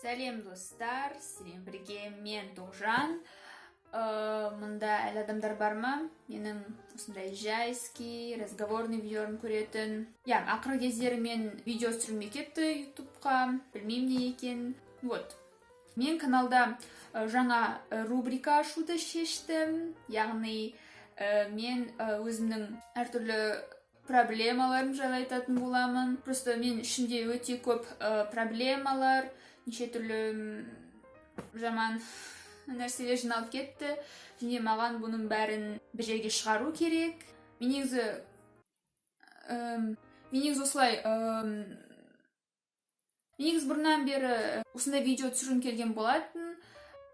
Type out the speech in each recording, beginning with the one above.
Сәлем достар, сіздермен бірге мен Тоғжан. Мұнда әлі адамдар бар ма? Менің осындай жайский, разговорный видеоларын көретін. Ақырғы кездері мен видео түсірмей кетті ютубқа, білмеймін не екен. Мен каналда жаңа рубрика ашуды шештім. Яғни мен өзімнің әртүрлі проблемаларым жайлы айтатын боламын. Просто мен ішінде өте көп проблемалар, неше түрлі жаман нәрселер жиналып кетті. Және маған бұның бәрін бір жерге шығару керек. Мен негізі осылай бұрыннан бері осындай видео түсіргім келген болатын.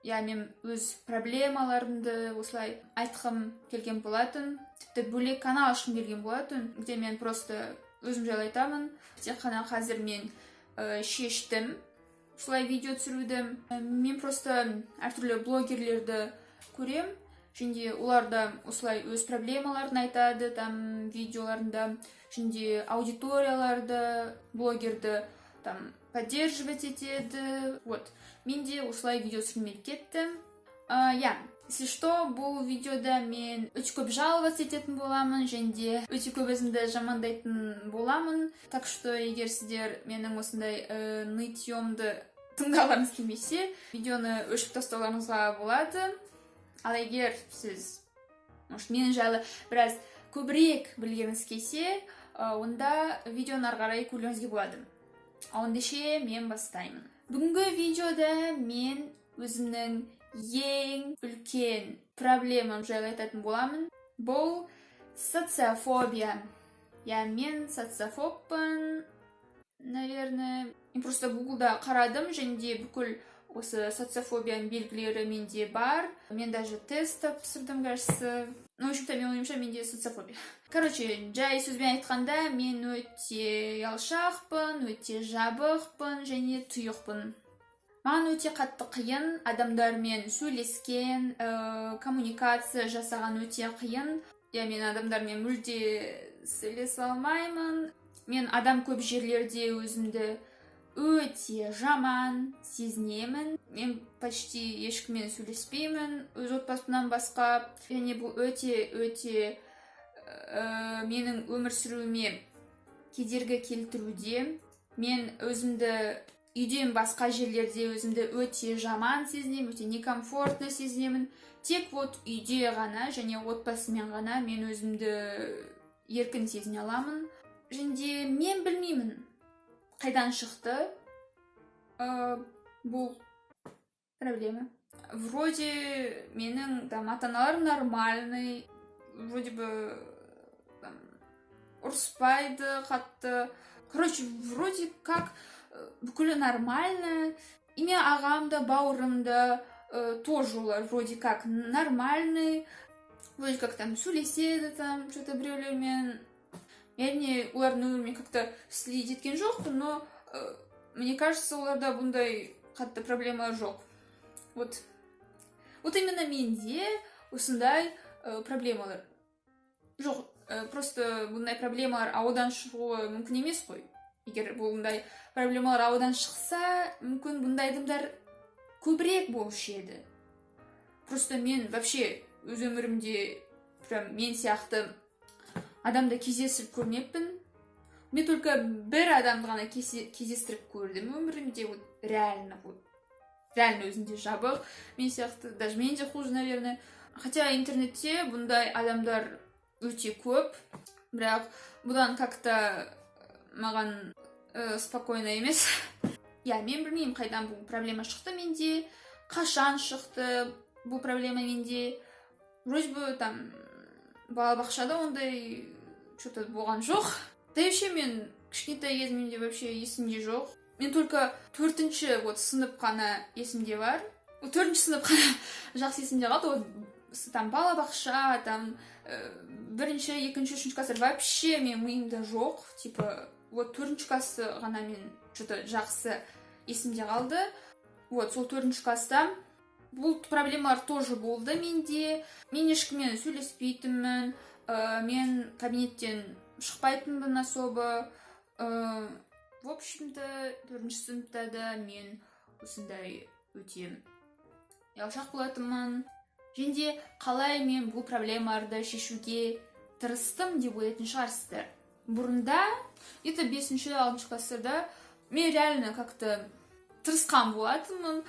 Мен өз проблемаларымды осылай айтқым келген болатын. Тіпті бөлек канал ашқым келген болатын. Где мен просто өзім жайлы айтамын. Тек қана қазір мен шештім осылай видео түсіруді. Мен просто әртүрлі блогерлерді көрем. Және оларда осылай өз проблемаларын айтады там видеоларында. Және аудиторияларды, блогерді там поддерживать етеді. Мен де осылай видео түсірмей кеттім. Если что, бұл видеода мен өте көп жаловаться ететін боламын, және өте көп өзімді жамандайтын боламын. Так что, егер сіздер менің осындай нытьемді тыңдағаныңыз келмесе, видеоны өшіріп тастауларыңызға болады. Ал егер сіз мен жайлы біраз көбірек білгіңіз келсе, онда видеоны ары қарай көруіңізге болады. Ендеше мен бастаймын. Бүгінгі видеода мен өзімнің ең үлкен проблемам жайлы айтатын боламын. Бұл социофобия. Мен социофобпын, наверное. Мен просто Google'да қарадым, және бүкіл осы социофобияның белгілері менде бар. Мен даже тест тапсырдым, кажется. В общем-то, мен ойымша менде социофобия. Жай сөзбен айтқанда, мен өте ұялшақпын, өте жабықпын және тұйықпын. Маған өте қатты қиын, адамдармен сөйлескен, коммуникация жасаған өте қиын. Мен адамдармен мүлде сөйлесе алмаймын. Мен адам көп жерлерде өзімді өте жаман сезінемін. Мен почти ешкіммен сөйлеспеймін, өз отбасымнан басқа. Және бұл өте менің өмір сүруіме кедергі келтіруде. Мен өзімді үйден басқа жерлерде өзімді өте жаман сезінемін, өте некомфортно сезінемін. Тек үйде ғана және отбасымен ғана мен өзімді еркін сезіне аламын. Және мен білмеймін қайдан шықты бұл проблема. Вроде менің ата-аналарым нормальный, вроде бы ұрыспайды қатты. Вроде как бүкілі нормально. И мен ағам да, бауырым да тоже олар вроде как нормальный. Вроде как там сөйлеседі что-то біреулермен. Яғни олардың өмірімен как-то следить еткен жоқпын, но мне кажется, оларда бұндай қатты проблема жоқ. Именно менде осындай проблемалар жоқ. Просто бұндай проблемалар аудан шығуы мүмкін емес қой. Егер бұндай проблемалар аудан шықса, мүмкін бұндай адамдар көбірек болушы еді. Просто мен вообще өз өмірімде мен сияқты адамды кездестіріп көрмеппін. Мен только бір адамды ғана кездестіріп көрдім өмірімде. Реально өзінде жабық. Мен сияқты, даже мен де хуже, наверное. Хотя интернетте бұндай адамдар өте көп. Бірақ бұдан как-то маған спокойно емес. Мен білмеймін қайдан бұл проблема шықты менде. Қашан шықты бұл проблема менде. Вроде бы балабақшада ондай что-то болған жоқ. Да вообще мен кішкентай кезімде вообще есімде жоқ. Мен только 4-ші сынып қана есімде бар. 4-ші сынып қана жақсы есімде қалды. Балабақша, 1-ші, 2-ші, 3-ші кластар вообще мен миымда жоқ. 4-ші классы ғана мен что-то жақсы есімде қалды. Сол 4-ші класста бұл проблемалар тоже болды менде. Мен ешкіммен сөйлеспейтінмін. Мен кабинеттен шықпайтынмын особо. В общем-то, 4-ші сыныпта да мен осындай өте ұялшақ болатынмын. Және қалай мен бұл проблемаларды шешуге тырыстым деп ойлайтын шығарсыздар. Бұрында, это 5-6 ғасырда мен реально как-то тырысқан болатынмын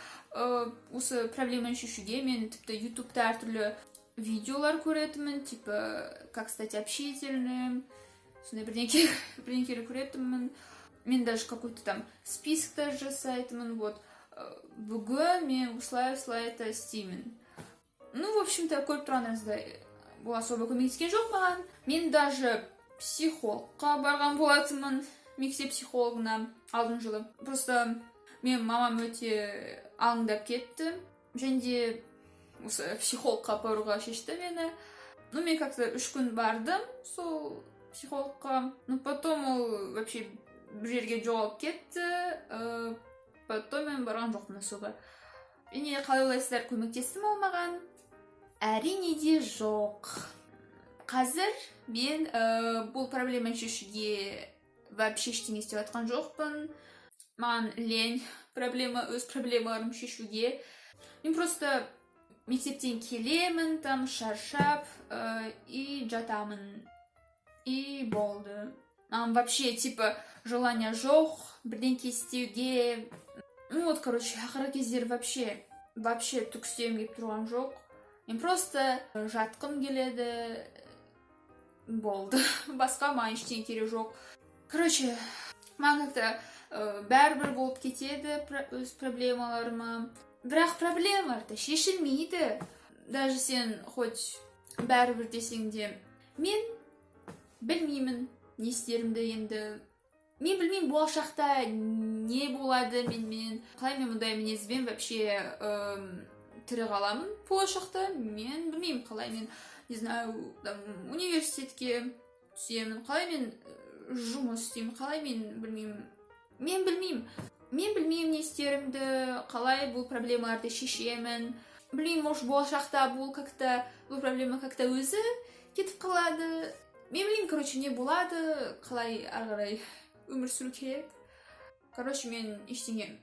осы проблеманы шешуге. Мен тіпті ютубта әртүрлі видеолар көретінмін, типа как стать общительным, сондай бірдеңкелер көретінмін. Мен даже какой-то там список даже жасайтынмын. Вот бүгін мен осылай это істеймін. Ну, в общем-то, көріп тұрғаныңыздай, бұл особо көмектескен жоқ маған. Мен даже психологқа барған болатынмын, мектеп психологына алдын жылы. Просто мен мамам өте алаңдап кетті. Және осы психологқа баруға шешті мені. Ну, мен как-то 3 күн бардым сол психологқа. Ну, потом ол вообще бір жерге жоғалып кетті. Потом мен барған жоқпын особо. Және қалай ойлайсыздар, көмектесті ме ол маған? Әрине де жоқ. Қазір мен бұл проблеманы шешуге вообще ештеңе істеп жатқан жоқпын. Маған лень өз проблемаларымды шешуге. Мен просто мектептен келемін, там шаршап и жатамын. И болды. Маған вообще типа желания жоқ бірдеңке істеуге. Ну вот, короче, ақырғы кездері вообще түк істегім келіп тұрған жоқ. Мен просто жатқым келеді. Болды. Басқа маған ештеңе керек жоқ. Короче, маған как-то бәрібір болып кетеді өз проблемаларыма. Бірақ проблемалар шешілмейді. Даже сен хоть бәрібір десең де. Мен білмеймін не істерімді енді. Мен білмеймін болашақта не болады менімен. Қалай мен мұндай мінезбен вообще тірі қаламын болашақта. Мен білмеймін қалай мен, не знаю, университетке түсемін. Қалай мен жұмыс істеймін. Қалай мен білмеймін. Мен білмеймін не істерімді. Қалай бұл проблемаларды шешемін. Білмеймін, может болашақта бұл проблема как-то өзі кетіп қалады. Мен білмеймін, короче, не болады. Қалай ары өмір сүру керек. Короче, мен ештеңе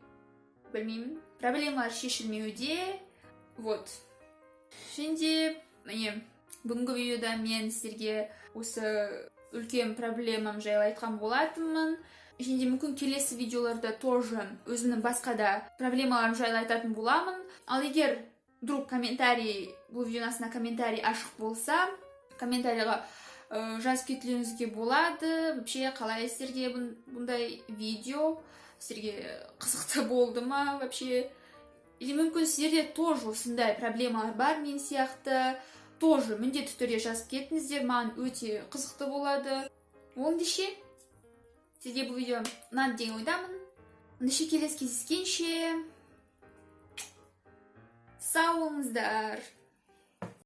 білмеймін. Проблемалар шешілмеуде. Вот. Және, міне, бүгінгі видеода мен сіздерге осы үлкен проблемам жайлы айтқан болатынмын. Және мүмкін келесі видеоларда тоже өзімнің басқа да проблемаларым жайлы айтатын боламын. Ал егер вдруг бұл видеоның астына комментарий ашық болса, комментарийға жазып кетулеріңізге болады. Вообще, қалай сіздерге бұндай видео, сіздерге қызықты болды ма вообще? Или мүмкін сіздерде тоже осындай проблемалар бар мен сияқты. Тоже міндетті түрде жазып кетіңіздер, маған өте қызықты болады. Ендеше, сізге бұл видео ұнады деген ойдамын. Ендеше келесі кездескенше сау болыңыздар.